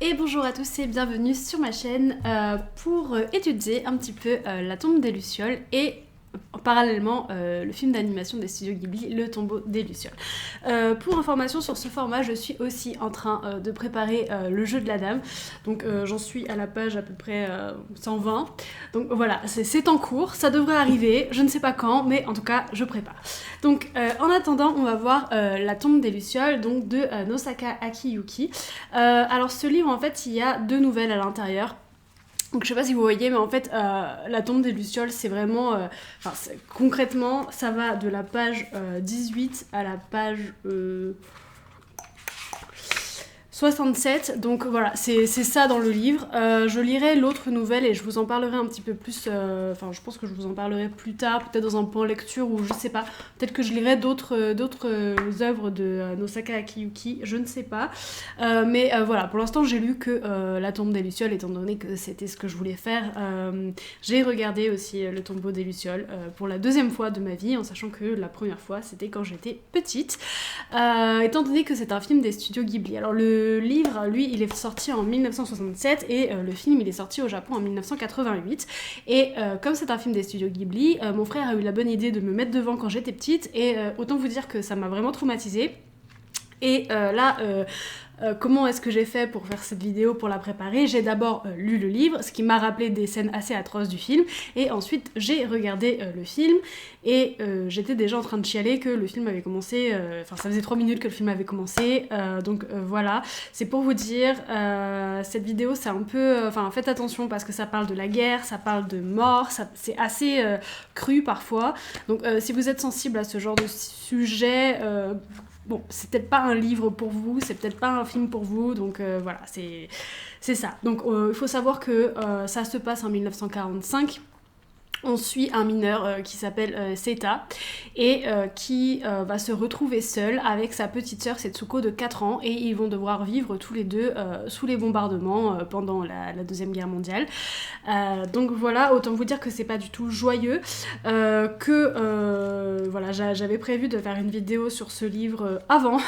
Et bonjour à tous et bienvenue sur ma chaîne pour étudier un petit peu La tombe des Lucioles et parallèlement le film d'animation des studios Ghibli, Le tombeau des Lucioles. Pour information sur ce format, je suis aussi en train de préparer le jeu de la dame, donc j'en suis à la page à peu près 120, donc voilà, c'est en cours, ça devrait arriver, je ne sais pas quand, mais en tout cas je prépare. Donc en attendant, on va voir La tombe des Lucioles, donc de Nosaka Akiyuki. Alors ce livre, en fait, il y a 2 nouvelles à l'intérieur. Donc je sais pas si vous voyez, mais en fait, La tombe des Lucioles, c'est vraiment... concrètement, ça va de la page 18 à la page 67, donc voilà, c'est ça dans le livre. Je lirai l'autre nouvelle et je vous en parlerai un petit peu plus, je pense que je vous en parlerai plus tard, peut-être dans un point lecture ou je sais pas, peut-être que je lirai d'autres œuvres de Nosaka Akiyuki, je ne sais pas. Mais voilà, pour l'instant j'ai lu que La tombe des Lucioles, étant donné que c'était ce que je voulais faire. J'ai regardé aussi Le tombeau des Lucioles pour la 2e fois de ma vie, en sachant que la première fois c'était quand j'étais petite. Étant donné que c'est un film des studios Ghibli. Alors le livre, lui, il est sorti en 1967 et le film, il est sorti au Japon en 1988. Et comme c'est un film des studios Ghibli, mon frère a eu la bonne idée de me mettre devant quand j'étais petite et autant vous dire que ça m'a vraiment traumatisée. Et comment est-ce que j'ai fait pour faire cette vidéo, pour la préparer? J'ai d'abord lu le livre, ce qui m'a rappelé des scènes assez atroces du film, et ensuite j'ai regardé le film, et j'étais déjà en train de chialer que le film avait commencé, ça faisait 3 minutes que le film avait commencé, donc voilà, c'est pour vous dire, cette vidéo c'est un peu, faites attention parce que ça parle de la guerre, ça parle de mort, c'est assez cru parfois, donc si vous êtes sensible à ce genre de sujet, bon, c'est peut-être pas un livre pour vous, c'est peut-être pas un film pour vous, donc voilà, c'est ça. Donc il faut savoir que ça se passe en 1945. On suit un mineur qui s'appelle Seita et qui va se retrouver seul avec sa petite sœur Setsuko de 4 ans et ils vont devoir vivre tous les deux sous les bombardements pendant la Deuxième Guerre mondiale. Donc voilà, autant vous dire que c'est pas du tout joyeux, voilà, j'avais prévu de faire une vidéo sur ce livre avant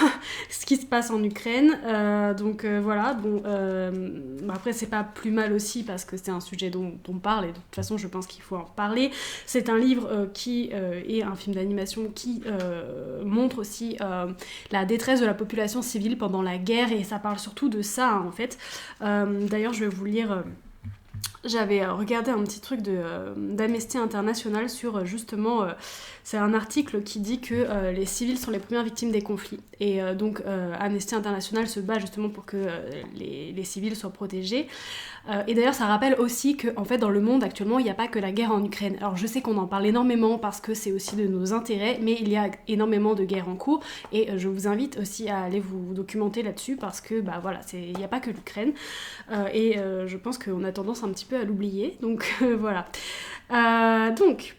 ce qui se passe en Ukraine, voilà, bon, après c'est pas plus mal aussi parce que c'est un sujet dont on parle et de toute façon je pense qu'il faut en parler. C'est un livre qui est un film d'animation qui montre aussi la détresse de la population civile pendant la guerre et ça parle surtout de ça en fait. D'ailleurs je vais vous lire... J'avais regardé un petit truc d'Amnesty International sur justement, c'est un article qui dit que les civils sont les premières victimes des conflits. Et donc Amnesty International se bat justement pour que les civils soient protégés. Et d'ailleurs ça rappelle aussi qu'en fait dans le monde actuellement il n'y a pas que la guerre en Ukraine. Alors je sais qu'on en parle énormément parce que c'est aussi de nos intérêts, mais il y a énormément de guerres en cours. Et je vous invite aussi à aller vous documenter là-dessus parce que bah voilà, il n'y a pas que l'Ukraine. Je pense qu'on a tendance un petit peu à l'oublier, donc voilà. Donc,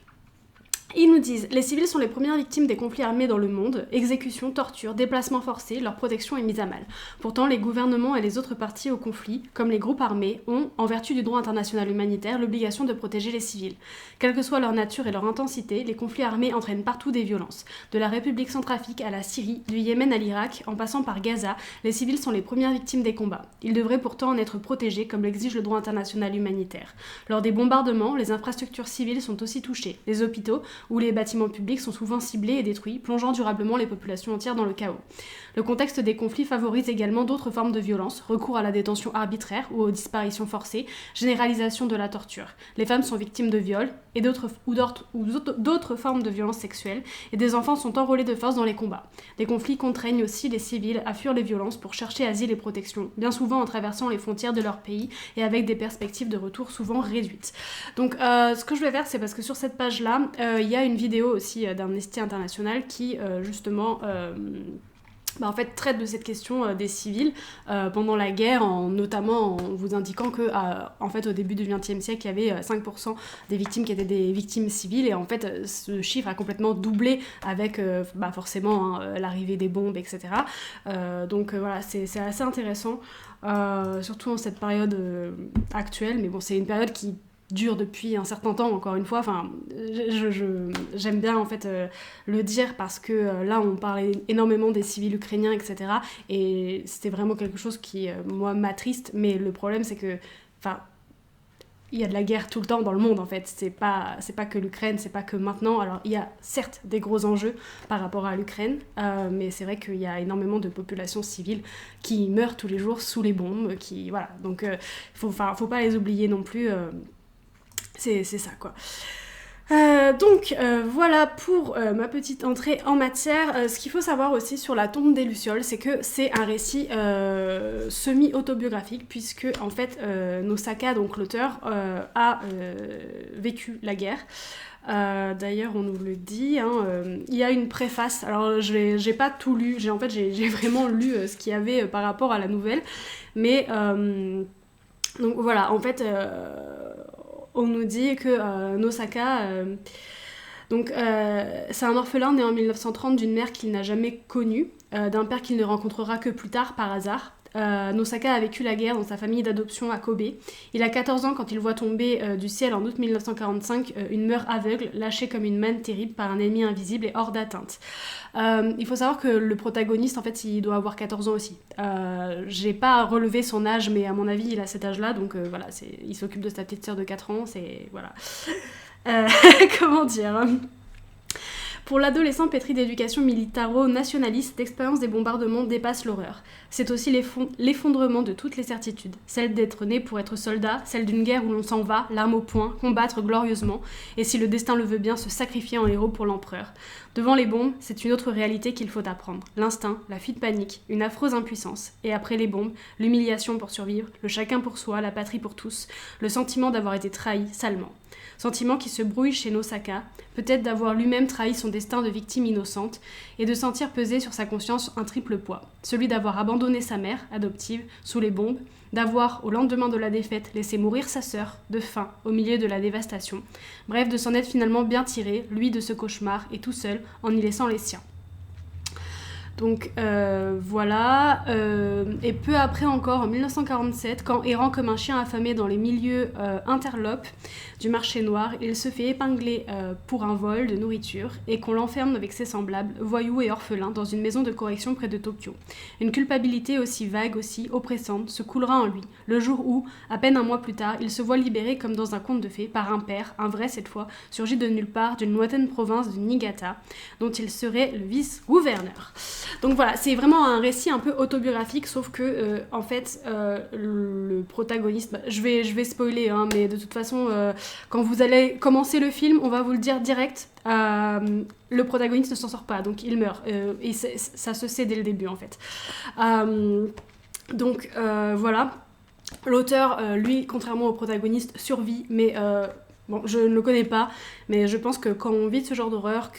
ils nous disent, les civils sont les premières victimes des conflits armés dans le monde, exécutions, tortures, déplacements forcés, leur protection est mise à mal. Pourtant, les gouvernements et les autres parties au conflit, comme les groupes armés, ont, en vertu du droit international humanitaire, l'obligation de protéger les civils. Quelle que soit leur nature et leur intensité, les conflits armés entraînent partout des violences. De la République centrafrique à la Syrie, du Yémen à l'Irak, en passant par Gaza, les civils sont les premières victimes des combats. Ils devraient pourtant en être protégés comme l'exige le droit international humanitaire. Lors des bombardements, les infrastructures civiles sont aussi touchées. Les hôpitaux, où les bâtiments publics sont souvent ciblés et détruits, plongeant durablement les populations entières dans le chaos. Le contexte des conflits favorise également d'autres formes de violence, recours à la détention arbitraire ou aux disparitions forcées, généralisation de la torture. Les femmes sont victimes de viols et d'autres formes de violences sexuelles, et des enfants sont enrôlés de force dans les combats. Des conflits contraignent aussi les civils à fuir les violences pour chercher asile et protection, bien souvent en traversant les frontières de leur pays et avec des perspectives de retour souvent réduites. Donc ce que je vais faire, c'est parce que sur cette page-là, il y a une vidéo aussi d'Amnesty International qui justement en fait traite de cette question des civils pendant la guerre, notamment en vous indiquant que en fait au début du XXe siècle il y avait 5% des victimes qui étaient des victimes civiles et en fait ce chiffre a complètement doublé avec forcément l'arrivée des bombes, etc. Voilà, c'est assez intéressant, surtout en cette période actuelle, mais bon c'est une période qui dure depuis un certain temps, encore une fois. Enfin, j'aime bien en fait le dire parce que là on parlait énormément des civils ukrainiens, etc. Et c'était vraiment quelque chose qui, moi, m'attriste. Mais le problème, c'est que, enfin, il y a de la guerre tout le temps dans le monde en fait, c'est pas que l'Ukraine, c'est pas que maintenant. Alors il y a certes des gros enjeux par rapport à l'Ukraine, mais c'est vrai qu'il y a énormément de populations civiles qui meurent tous les jours sous les bombes, voilà, donc faut pas les oublier non plus, c'est ça quoi. Donc voilà pour ma petite entrée en matière. Ce qu'il faut savoir aussi sur la tombe des Lucioles, c'est que c'est un récit semi-autobiographique, puisque en fait Nosaka, donc l'auteur, a vécu la guerre. D'ailleurs on nous le dit, il y a une préface, alors j'ai pas tout lu, j'ai vraiment lu ce qu'il y avait par rapport à la nouvelle, mais donc voilà, en fait on nous dit que Nosaka, c'est un orphelin né en 1930 d'une mère qu'il n'a jamais connue, d'un père qu'il ne rencontrera que plus tard par hasard. Nosaka a vécu la guerre dans sa famille d'adoption à Kobe. Il a 14 ans quand il voit tomber du ciel en août 1945 une meule aveugle lâchée comme une manne terrible par un ennemi invisible et hors d'atteinte. Il faut savoir que le protagoniste, en fait, il doit avoir 14 ans aussi. J'ai pas relevé son âge, mais à mon avis, il a cet âge-là, donc voilà, il s'occupe de sa petite sœur de 4 ans, c'est... voilà. Comment dire ? Pour l'adolescent pétri d'éducation militaro-nationaliste, l'expérience des bombardements dépasse l'horreur. C'est aussi l'effondrement de toutes les certitudes. Celle d'être né pour être soldat, celle d'une guerre où l'on s'en va, l'arme au poing, combattre glorieusement, et si le destin le veut bien, se sacrifier en héros pour l'empereur. Devant les bombes, c'est une autre réalité qu'il faut apprendre. L'instinct, la fuite panique, une affreuse impuissance. Et après les bombes, l'humiliation pour survivre, le chacun pour soi, la patrie pour tous, le sentiment d'avoir été trahi salement. Sentiment qui se brouille chez Nosaka, peut-être d'avoir lui-même trahi son destin de victime innocente et de sentir peser sur sa conscience un triple poids. Celui d'avoir abandonné sa mère, adoptive, sous les bombes, d'avoir, au lendemain de la défaite, laissé mourir sa sœur, de faim, au milieu de la dévastation. Bref, de s'en être finalement bien tiré, lui de ce cauchemar, et tout seul, en y laissant les siens. Donc voilà, et peu après encore, en 1947, quand errant comme un chien affamé dans les milieux interlopes du marché noir, il se fait épingler pour un vol de nourriture et qu'on l'enferme avec ses semblables, voyous et orphelins, dans une maison de correction près de Tokyo. Une culpabilité aussi vague, aussi oppressante, se coulera en lui, le jour où, à peine un mois plus tard, il se voit libéré comme dans un conte de fées par un père, un vrai cette fois, surgi de nulle part d'une lointaine province de Niigata, dont il serait le vice-gouverneur. Donc voilà, c'est vraiment un récit un peu autobiographique, sauf que en fait le protagoniste, je vais spoiler, mais de toute façon quand vous allez commencer le film, on va vous le dire direct, le protagoniste ne s'en sort pas, donc il meurt, et ça se sait dès le début en fait. Donc voilà, l'auteur, lui, contrairement au protagoniste, survit, mais bon, je ne le connais pas, mais je pense que quand on vit ce genre d'horreur,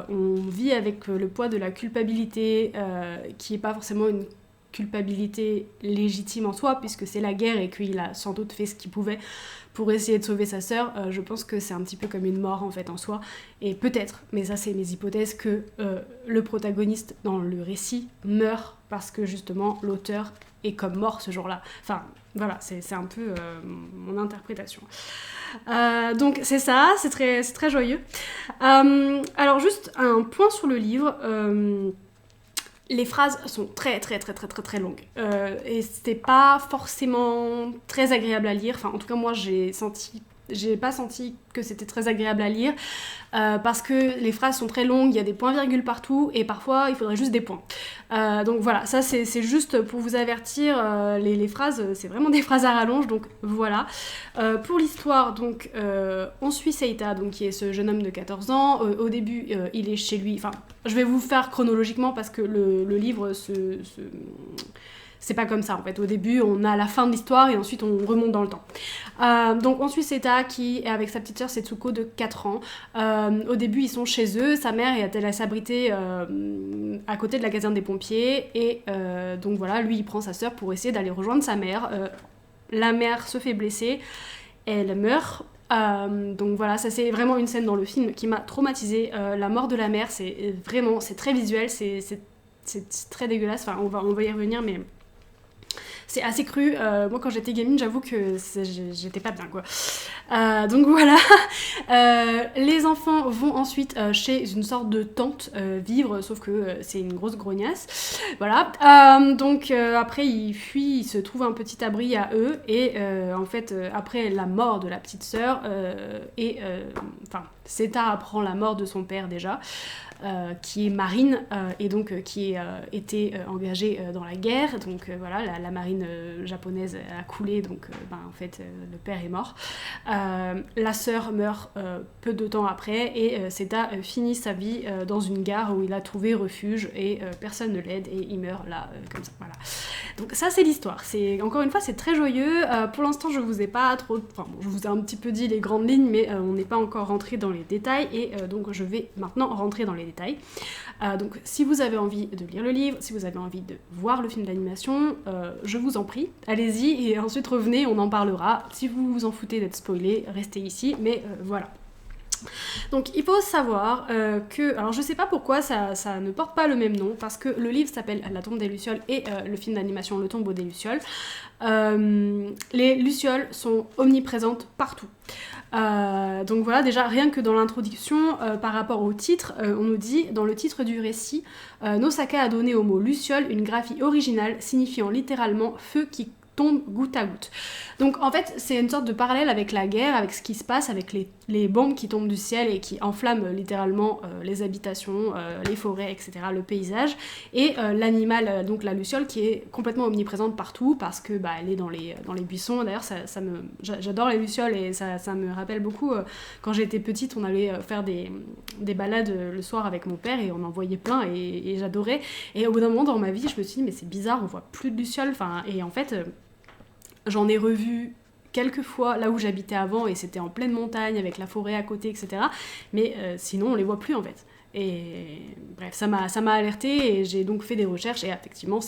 on vit avec le poids de la culpabilité, qui n'est pas forcément une culpabilité légitime en soi, puisque c'est la guerre et qu'il a sans doute fait ce qu'il pouvait pour essayer de sauver sa sœur. Je pense que c'est un petit peu comme une mort en fait en soi, et peut-être, mais ça c'est mes hypothèses, que le protagoniste dans le récit meurt parce que justement l'auteur est comme mort ce jour-là. Enfin voilà, c'est un peu mon interprétation. Donc c'est ça, c'est très joyeux. Alors juste un point sur le livre. Les phrases sont très longues. Et c'était pas forcément très agréable à lire. Enfin, en tout cas, moi, j'ai pas senti que c'était très agréable à lire, parce que les phrases sont très longues, il y a des points-virgules partout, et parfois, il faudrait juste des points. Donc voilà, ça, c'est juste pour vous avertir, les phrases, c'est vraiment des phrases à rallonge, donc voilà. Pour l'histoire, donc, on suit Seita, donc, qui est ce jeune homme de 14 ans. Au début, il est chez lui... Enfin, je vais vous faire chronologiquement, parce que le livre c'est pas comme ça en fait. Au début, on a la fin de l'histoire et ensuite on remonte dans le temps. Donc on suit Seita qui est avec sa petite sœur Setsuko de 4 ans. Au début, ils sont chez eux. Sa mère elle a s'abriter à côté de la caserne des pompiers. Et donc voilà, lui il prend sa sœur pour essayer d'aller rejoindre sa mère. La mère se fait blesser. Elle meurt. Donc voilà, ça c'est vraiment une scène dans le film qui m'a traumatisée. La mort de la mère, c'est très visuel, c'est très dégueulasse. Enfin, on va y revenir, mais c'est assez cru. Moi, quand j'étais gamine, j'avoue que j'étais pas bien, quoi. Donc voilà. Les enfants vont ensuite chez une sorte de tante vivre, sauf que c'est une grosse grognasse. Voilà. Donc après, ils fuient, ils se trouvent un petit abri à eux. Et en fait, après la mort de la petite sœur, Seta apprend la mort de son père déjà. Qui est marine et donc qui était engagée dans la guerre. Donc voilà, la marine japonaise a coulé, donc en fait le père est mort. La sœur meurt peu de temps après et Seta finit sa vie dans une gare où il a trouvé refuge et personne ne l'aide et il meurt là comme ça. Voilà. Donc ça c'est l'histoire. Encore une fois c'est très joyeux. Pour l'instant je vous ai pas trop... Enfin bon, je vous ai un petit peu dit les grandes lignes mais on n'est pas encore rentré dans les détails et donc je vais maintenant rentrer dans les détails. Donc si vous avez envie de lire le livre, si vous avez envie de voir le film d'animation, je vous en prie, allez-y et ensuite revenez, on en parlera. Si vous vous en foutez d'être spoilé, restez ici, mais voilà. Donc il faut savoir que, alors je sais pas pourquoi ça ne porte pas le même nom, parce que le livre s'appelle La tombe des lucioles et le film d'animation Le tombeau des lucioles. Les lucioles sont omniprésentes partout. Donc voilà, déjà rien que dans l'introduction par rapport au titre, on nous dit dans le titre du récit, Nosaka a donné au mot luciole une graphie originale signifiant littéralement feu qui tombe goutte à goutte. Donc en fait c'est une sorte de parallèle avec la guerre, avec ce qui se passe, avec les bombes qui tombent du ciel et qui enflamment littéralement les habitations, les forêts, etc., le paysage, et l'animal, donc la luciole, qui est complètement omniprésente partout parce que elle est dans les buissons. D'ailleurs j'adore les lucioles et ça me rappelle beaucoup quand j'étais petite, on allait faire des balades le soir avec mon père et on en voyait plein et j'adorais, et au bout d'un moment dans ma vie je me suis dit mais c'est bizarre, on voit plus de lucioles, et en fait j'en ai revu quelques fois là où j'habitais avant et c'était en pleine montagne avec la forêt à côté, etc. Mais sinon on les voit plus en fait. Et bref, ça m'a alertée et j'ai donc fait des recherches et effectivement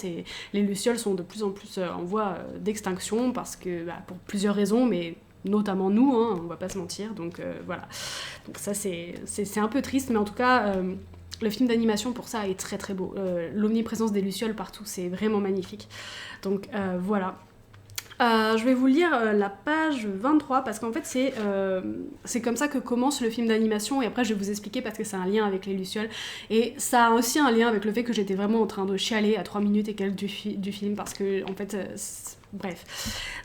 les lucioles sont de plus en plus en voie d'extinction parce que pour plusieurs raisons, mais notamment nous, hein, on va pas se mentir, donc voilà. Donc ça c'est un peu triste, mais en tout cas le film d'animation pour ça est très très beau. L'omniprésence des lucioles partout, c'est vraiment magnifique. Donc voilà. Je vais vous lire la page 23 parce qu'en fait c'est comme ça que commence le film d'animation, et après je vais vous expliquer parce que c'est un lien avec les lucioles et ça a aussi un lien avec le fait que j'étais vraiment en train de chialer à 3 minutes et quelques du film parce que en fait bref.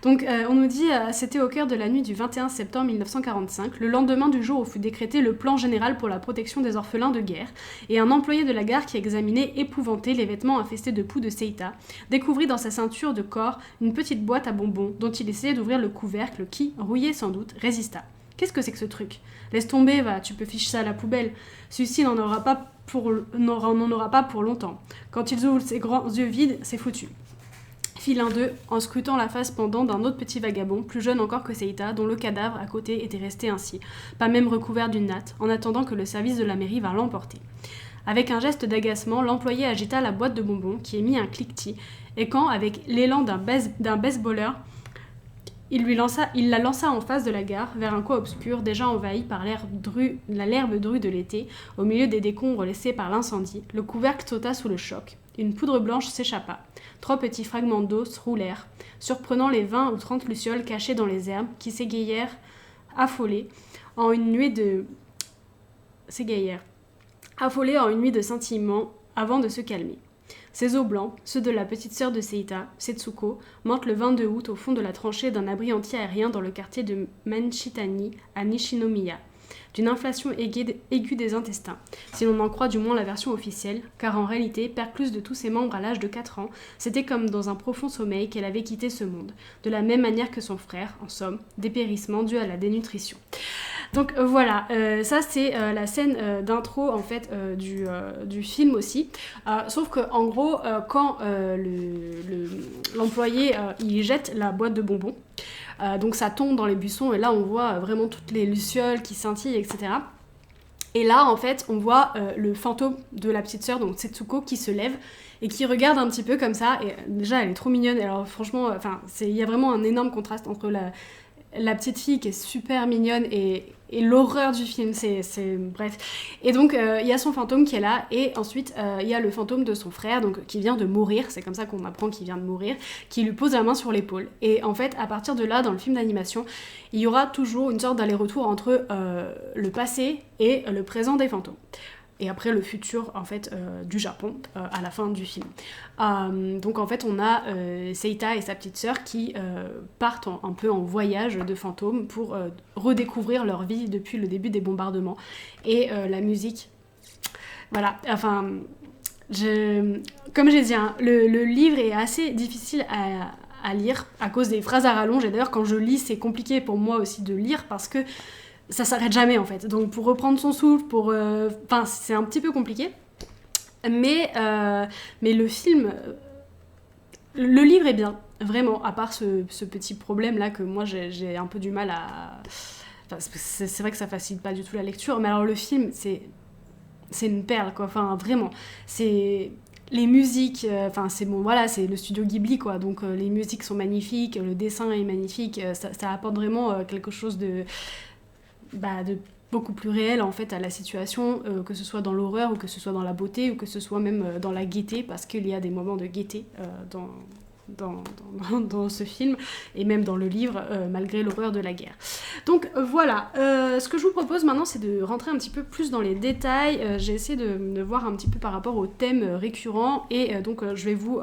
Donc on nous dit c'était au cœur de la nuit du 21 septembre 1945, le lendemain du jour où fut décrété le plan général pour la protection des orphelins de guerre, et un employé de la gare qui examinait épouvanté les vêtements infestés de poux de Seita découvrit dans sa ceinture de corps une petite boîte à bonbons dont il essayait d'ouvrir le couvercle qui, rouillé sans doute, résista. Qu'est-ce que c'est que ce truc ? Laisse tomber, va, tu peux ficher ça à la poubelle. Celui-ci n'en aura pas pour longtemps. Quand ils ouvrent ses grands yeux vides, c'est foutu. Fit l'un d'eux, en scrutant la face pendant d'un autre petit vagabond, plus jeune encore que Seita, dont le cadavre à côté était resté ainsi, pas même recouvert d'une natte, en attendant que le service de la mairie vînt l'emporter. Avec un geste d'agacement, l'employé agita la boîte de bonbons, qui émit un cliquetis, et quand, avec l'élan d'un baseballeur, il la lança en face de la gare, vers un coin obscur, déjà envahi par l'herbe drue de l'été, au milieu des décombres laissés par l'incendie, le couvercle sauta sous le choc. Une poudre blanche s'échappa. 3 petits fragments d'eau se roulèrent, surprenant les 20 ou 30 lucioles cachées dans les herbes, qui s'égayèrent, affolées, en une nuée de scintillements, avant de se calmer. Ces os blancs, ceux de la petite sœur de Seita, Setsuko, mentent le 22 août au fond de la tranchée d'un abri anti-aérien dans le quartier de Manchitani, à Nishinomiya, d'une inflation aiguë des intestins, si l'on en croit du moins la version officielle, car en réalité, percluse de tous ses membres à l'âge de 4 ans, c'était comme dans un profond sommeil qu'elle avait quitté ce monde, de la même manière que son frère, en somme, dépérissement dû à la dénutrition. Donc voilà, ça c'est la scène d'intro en fait du film aussi. Sauf que en gros, quand l'employé il jette la boîte de bonbons, donc ça tombe dans les buissons et là on voit vraiment toutes les lucioles qui scintillent, etc. Et là en fait on voit le fantôme de la petite sœur, donc Setsuko, qui se lève et qui regarde un petit peu comme ça. Et déjà elle est trop mignonne. Alors franchement, il y a vraiment un énorme contraste entre la petite fille qui est super mignonne et et l'horreur du film, bref. Et donc, il y a son fantôme qui est là, et ensuite, il y a le fantôme de son frère, donc, qui vient de mourir, c'est comme ça qu'on apprend qu'il vient de mourir, qui lui pose la main sur l'épaule. Et en fait, à partir de là, dans le film d'animation, il y aura toujours une sorte d'aller-retour entre le passé et le présent des fantômes. Et après le futur en fait du Japon à la fin du film. Donc en fait on a Seita et sa petite sœur qui partent un peu en voyage de fantômes pour redécouvrir leur vie depuis le début des bombardements. Et la musique, voilà, enfin, comme j'ai dit, hein, le livre est assez difficile à lire à cause des phrases à rallonge. Et d'ailleurs quand je lis c'est compliqué pour moi aussi de lire parce que ça s'arrête jamais en fait, donc pour reprendre son souffle, enfin c'est un petit peu compliqué, mais le film, le livre est bien, vraiment, à part ce petit problème là que moi j'ai un peu du mal à... Enfin, c'est vrai que ça facilite pas du tout la lecture, mais alors le film c'est une perle quoi, enfin vraiment, c'est... Les musiques, enfin c'est bon, voilà, c'est le studio Ghibli quoi, donc les musiques sont magnifiques, le dessin est magnifique, ça apporte vraiment quelque chose de beaucoup plus réel en fait à la situation, que ce soit dans l'horreur ou que ce soit dans la beauté ou que ce soit même dans la gaieté, parce qu'il y a des moments de gaieté dans ce film et même dans le livre, malgré l'horreur de la guerre. Donc voilà, ce que je vous propose maintenant c'est de rentrer un petit peu plus dans les détails. J'ai essayé de voir un petit peu par rapport aux thèmes récurrents et donc je vais vous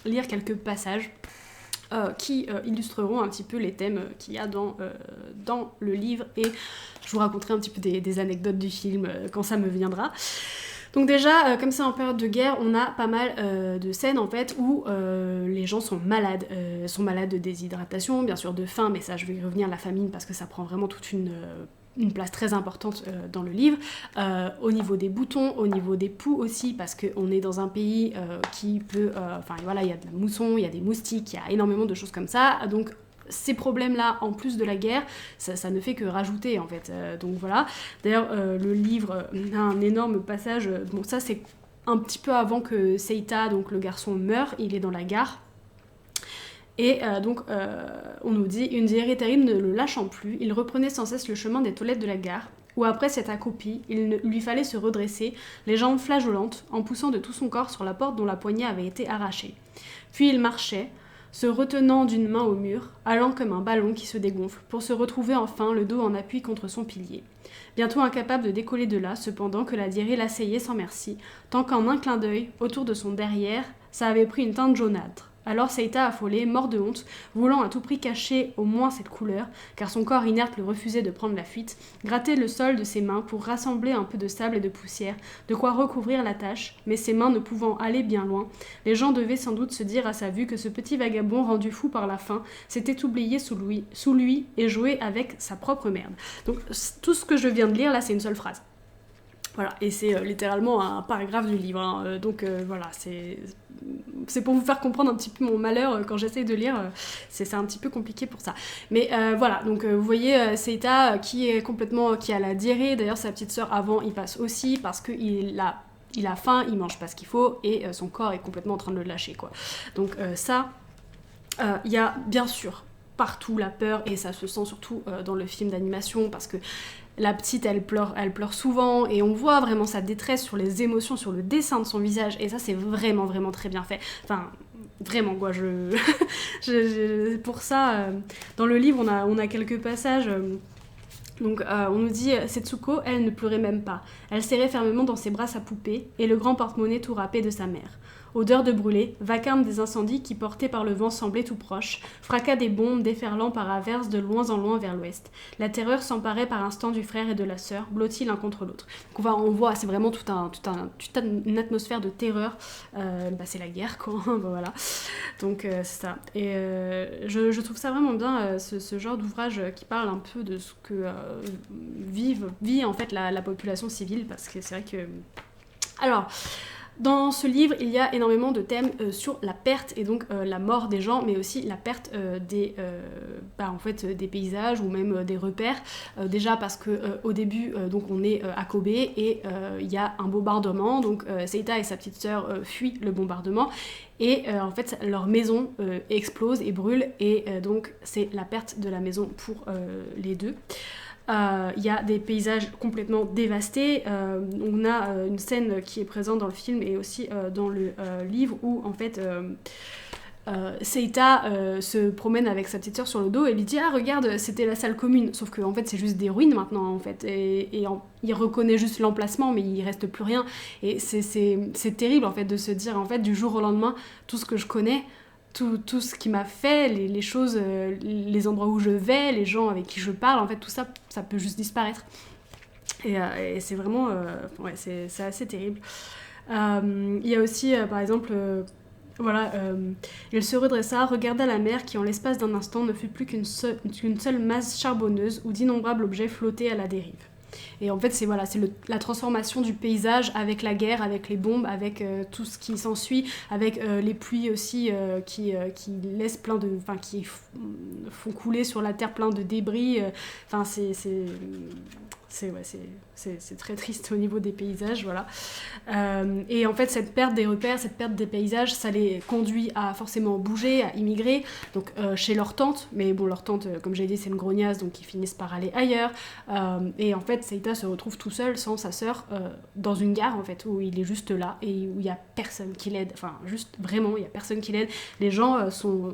lire quelques passages qui illustreront un petit peu les thèmes qu'il y a dans le livre, et je vous raconterai un petit peu des anecdotes du film quand ça me viendra. Donc déjà, comme c'est en période de guerre, on a pas mal de scènes en fait où les gens sont malades de déshydratation, bien sûr de faim, mais ça je vais y revenir, la famine, parce que ça prend vraiment toute une place très importante dans le livre, au niveau des boutons, au niveau des poux aussi, parce qu'on est dans un pays qui peut... Enfin voilà, il y a de la mousson, il y a des moustiques, il y a énormément de choses comme ça, donc ces problèmes-là, en plus de la guerre, ça ne fait que rajouter en fait. Donc voilà, d'ailleurs le livre a un énorme passage, bon ça c'est un petit peu avant que Seita, donc le garçon, meure, il est dans la gare. Et donc, on nous dit « Une diarrhée terrible ne le lâchant plus, il reprenait sans cesse le chemin des toilettes de la gare, où après s'être accroupi, il lui fallait se redresser, les jambes flageolantes, en poussant de tout son corps sur la porte dont la poignée avait été arrachée. Puis il marchait, se retenant d'une main au mur, allant comme un ballon qui se dégonfle, pour se retrouver enfin le dos en appui contre son pilier. Bientôt incapable de décoller de là, cependant que la diarrhée l'assaillait sans merci, tant qu'en un clin d'œil, autour de son derrière, ça avait pris une teinte jaunâtre. Alors Seita, affolé, mort de honte, voulant à tout prix cacher au moins cette couleur, car son corps inerte lui refusait de prendre la fuite, grattait le sol de ses mains pour rassembler un peu de sable et de poussière, de quoi recouvrir la tâche, mais ses mains ne pouvant aller bien loin, les gens devaient sans doute se dire à sa vue que ce petit vagabond rendu fou par la faim s'était oublié sous lui et jouait avec sa propre merde. Donc tout ce que je viens de lire là, c'est une seule phrase. Voilà, et c'est littéralement un paragraphe du livre, hein. Donc voilà, c'est pour vous faire comprendre un petit peu mon malheur quand j'essaye de lire, c'est un petit peu compliqué pour ça. Mais voilà, donc vous voyez Seita qui a la diarrhée, d'ailleurs sa petite sœur avant il passe aussi parce qu'il a faim, il mange pas ce qu'il faut et son corps est complètement en train de le lâcher quoi. Donc ça, il y a bien sûr partout la peur et ça se sent surtout dans le film d'animation parce que la petite, elle pleure souvent et on voit vraiment sa détresse sur les émotions, sur le dessin de son visage et ça c'est vraiment vraiment très bien fait. Enfin, vraiment quoi, pour ça, dans le livre on a quelques passages... Donc on nous dit Setsuko, elle ne pleurait même pas. Elle serrait fermement dans ses bras sa poupée et le grand porte-monnaie tout râpé de sa mère. Odeur de brûlé, vacarme des incendies qui, portés par le vent, semblaient tout proches, fracas des bombes déferlant par averses de loin en loin vers l'ouest. La terreur s'emparait par instants du frère et de la sœur, blottis l'un contre l'autre. Donc on voit, c'est vraiment toute une atmosphère de terreur. C'est la guerre, quoi. Voilà. Donc c'est ça. Et je trouve ça vraiment bien, ce genre d'ouvrage qui parle un peu de ce que vit en fait la population civile, parce que c'est vrai que... Alors... Dans ce livre, il y a énormément de thèmes sur la perte et donc la mort des gens, mais aussi la perte des paysages ou même des repères. Déjà parce que au début, donc on est à Kobe et il y a un bombardement. Donc Seita et sa petite sœur fuient le bombardement et en fait leur maison explose et brûle et donc c'est la perte de la maison pour les deux. Il y a des paysages complètement dévastés. On a une scène qui est présente dans le film et aussi dans le livre où en fait Seita se promène avec sa petite sœur sur le dos et lui dit ah regarde c'était la salle commune, sauf que en fait c'est juste des ruines maintenant en fait il reconnaît juste l'emplacement mais il reste plus rien et c'est terrible en fait de se dire en fait du jour au lendemain tout ce que je connais, tout ce qui m'a fait, les choses, les endroits où je vais, les gens avec qui je parle, en fait tout ça, ça peut juste disparaître. Et c'est vraiment, ouais, c'est assez terrible. Il y a aussi, par exemple, voilà, il se redressa, regarda la mer qui en l'espace d'un instant ne fut plus qu'une seule masse charbonneuse où d'innombrables objets flottaient à la dérive. Et en fait, c'est voilà, la transformation du paysage avec la guerre, avec les bombes, avec tout ce qui s'ensuit, avec les pluies aussi qui laissent plein de, enfin qui font couler sur la terre plein de débris. Enfin, c'est très triste au niveau des paysages, voilà. Et en fait, cette perte des repères, cette perte des paysages, ça les conduit à forcément bouger, à immigrer, donc chez leur tante, mais bon, leur tante, comme j'ai dit, c'est une grognasse, donc ils finissent par aller ailleurs. Et en fait, Seita se retrouve tout seul, sans sa sœur, dans une gare, en fait, où il est juste là, et où il n'y a personne qui l'aide, enfin, juste, vraiment, il n'y a personne qui l'aide. Les gens sont...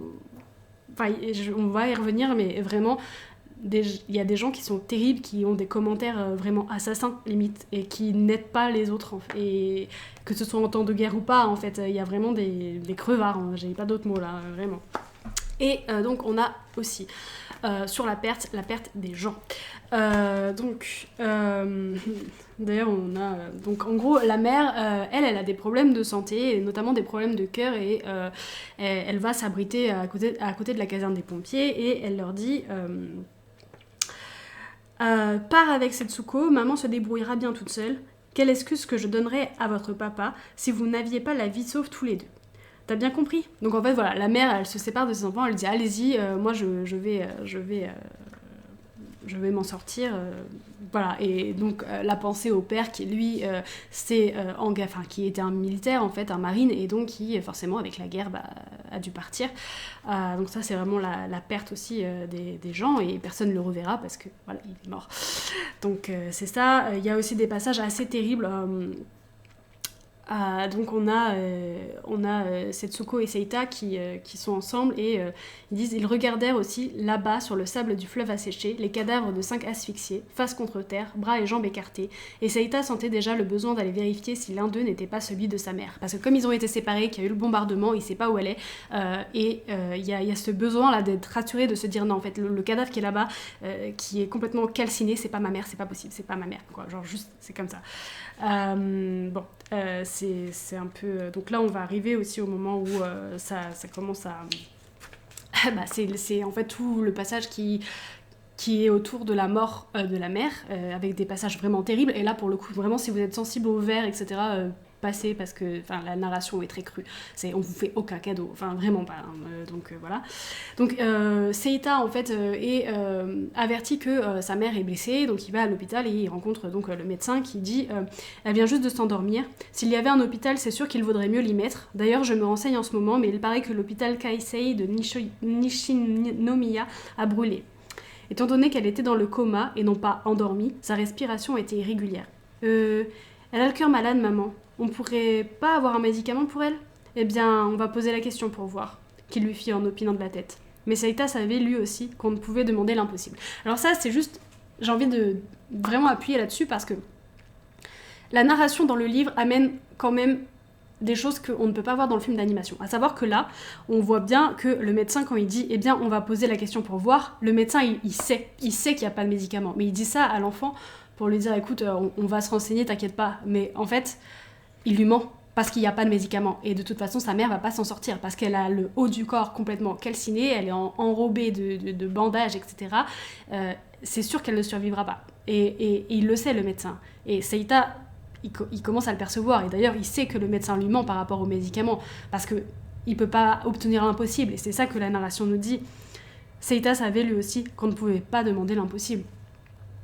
Enfin, on va y revenir, mais vraiment... Il y a des gens qui sont terribles, qui ont des commentaires vraiment assassins, limite, et qui n'aident pas les autres. Et que ce soit en temps de guerre ou pas, en fait, il y a vraiment des crevards, hein, j'ai pas d'autres mots là, vraiment. Et donc on a aussi sur la perte des gens. D'ailleurs on a... donc en gros la mère, elle a des problèmes de santé, et notamment des problèmes de cœur, et elle va s'abriter à côté de la caserne des pompiers, et elle leur dit... pars avec Setsuko, maman se débrouillera bien toute seule. Quelle excuse que je donnerais à votre papa si vous n'aviez pas la vie sauve tous les deux. T'as bien compris? Donc en fait voilà, la mère elle se sépare de ses enfants, elle dit allez-y, moi je vais m'en sortir, voilà. Et donc la pensée au père qui lui qui était un militaire en fait, un marine, et donc qui forcément avec la guerre a dû partir. Donc ça c'est vraiment la perte aussi des gens, et personne ne le reverra parce que voilà, il est mort. Donc c'est ça. Il y a aussi des passages assez terribles. Donc on a Setsuko et Seita qui sont ensemble, et ils regardèrent aussi là-bas sur le sable du fleuve asséché les cadavres de 5 asphyxiés, face contre terre, bras et jambes écartés, et Seita sentait déjà le besoin d'aller vérifier si l'un d'eux n'était pas celui de sa mère, parce que comme ils ont été séparés, qu'il y a eu le bombardement, il sait pas où elle est, et il y a ce besoin là d'être rassuré, de se dire non en fait le cadavre qui est là-bas, qui est complètement calciné, c'est pas ma mère, c'est pas possible, c'est pas ma mère quoi, genre juste c'est comme ça. C'est un peu... Donc là, on va arriver aussi au moment où ça commence à... c'est en fait tout le passage qui est autour de la mort de la mère, avec des passages vraiment terribles. Et là, pour le coup, vraiment, si vous êtes sensible au vers, etc., passez, parce que la narration est très crue. On vous fait aucun cadeau, enfin vraiment pas. Donc voilà. Donc Seita, en fait, est averti que sa mère est blessée, donc il va à l'hôpital et il rencontre donc le médecin qui dit elle vient juste de s'endormir. S'il y avait un hôpital, c'est sûr qu'il vaudrait mieux l'y mettre. D'ailleurs, je me renseigne en ce moment, mais il paraît que l'hôpital Kaisei de Nishinomiya a brûlé. Étant donné qu'elle était dans le coma et non pas endormie, sa respiration était irrégulière. Elle a le cœur malade, maman. On pourrait pas avoir un médicament pour elle? Eh bien, on va poser la question pour voir, qu'il lui fit en opinant de la tête. Mais Seita savait lui aussi qu'on ne pouvait demander l'impossible. Alors ça, c'est juste... J'ai envie de vraiment appuyer là-dessus parce que la narration dans le livre amène quand même des choses qu'on ne peut pas voir dans le film d'animation. À savoir que là, on voit bien que le médecin, quand il dit « Eh bien, on va poser la question pour voir », le médecin, il sait qu'il n'y a pas de médicament. Mais il dit ça à l'enfant pour lui dire « Écoute, on va se renseigner, t'inquiète pas. » Mais en fait... il lui ment parce qu'il n'y a pas de médicaments, et de toute façon sa mère va pas s'en sortir parce qu'elle a le haut du corps complètement calciné, elle est enrobée de bandages, etc. C'est sûr qu'elle ne survivra pas, et il le sait, le médecin, et Seita il commence à le percevoir, et d'ailleurs il sait que le médecin lui ment par rapport aux médicaments parce qu'il peut pas obtenir l'impossible, et c'est ça que la narration nous dit. Seita savait lui aussi qu'on ne pouvait pas demander l'impossible.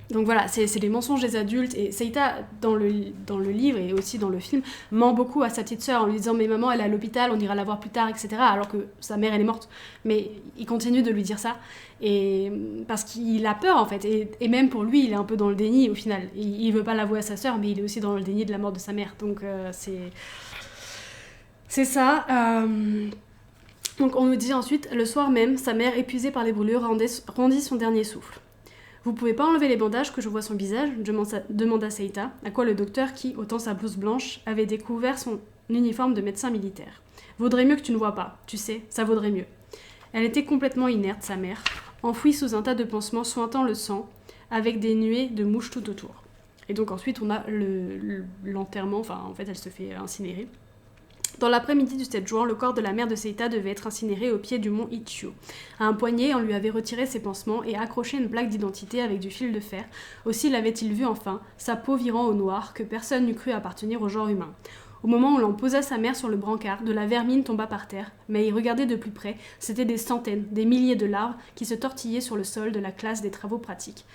Donc voilà, c'est des mensonges des adultes, et Seita, dans le livre et aussi dans le film, ment beaucoup à sa petite sœur en lui disant « mais maman, elle est à l'hôpital, on ira la voir plus tard, etc. » alors que sa mère, elle est morte. Mais il continue de lui dire ça, et parce qu'il a peur en fait, et même pour lui, il est un peu dans le déni au final. Il veut pas l'avouer à sa sœur, mais il est aussi dans le déni de la mort de sa mère. Donc c'est ça. Donc on nous dit ensuite, le soir même, sa mère, épuisée par les brûlures, rendit son dernier souffle. « Vous pouvez pas enlever les bandages que je vois son visage ?» demanda Seita, à quoi le docteur, qui, ôtant sa blouse blanche, avait découvert son uniforme de médecin militaire. « Vaudrait mieux que tu ne vois pas, tu sais, ça vaudrait mieux. » Elle était complètement inerte, sa mère, enfouie sous un tas de pansements suintant le sang, avec des nuées de mouches tout autour. Et donc ensuite on a l'enterrement, enfin en fait elle se fait incinérer. Dans l'après-midi du 7 juin, le corps de la mère de Seita devait être incinéré au pied du mont Ichiu. À un poignet, on lui avait retiré ses pansements et accroché une plaque d'identité avec du fil de fer. Aussi l'avait-il vu enfin, sa peau virant au noir, que personne n'eût cru appartenir au genre humain. Au moment où l'on posa sa mère sur le brancard, de la vermine tomba par terre, mais y regarder de plus près, c'étaient des centaines, des milliers de larves qui se tortillaient sur le sol de la classe des travaux pratiques,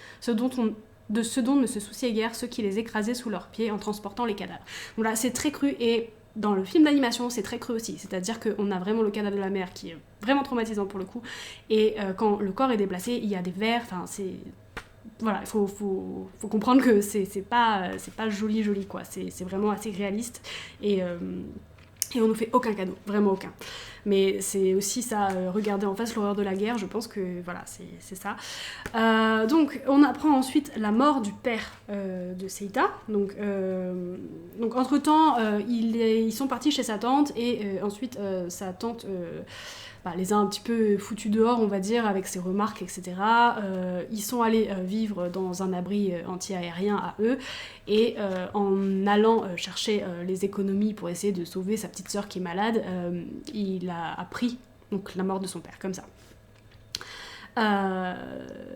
de ce dont ne se souciaient guère ceux qui les écrasaient sous leurs pieds en transportant les cadavres. Donc là, c'est très cru, et dans le film d'animation, c'est très cru aussi, c'est-à-dire qu'on a vraiment le cadavre de la mère qui est vraiment traumatisant pour le coup, et quand le corps est déplacé, il y a des vers, enfin c'est... Voilà, il faut comprendre que c'est pas joli quoi, c'est vraiment assez réaliste, et on nous fait aucun cadeau, vraiment aucun. Mais c'est aussi ça, regarder en face l'horreur de la guerre, je pense que voilà, c'est ça. Donc on apprend ensuite la mort du père de Seita. Donc entre-temps, ils sont partis chez sa tante, et ensuite sa tante les a un petit peu foutus dehors, on va dire, avec ses remarques, etc. Ils sont allés vivre dans un abri anti-aérien à eux, et en allant chercher les économies pour essayer de sauver sa petite sœur qui est malade, il a appris donc, la mort de son père, comme ça.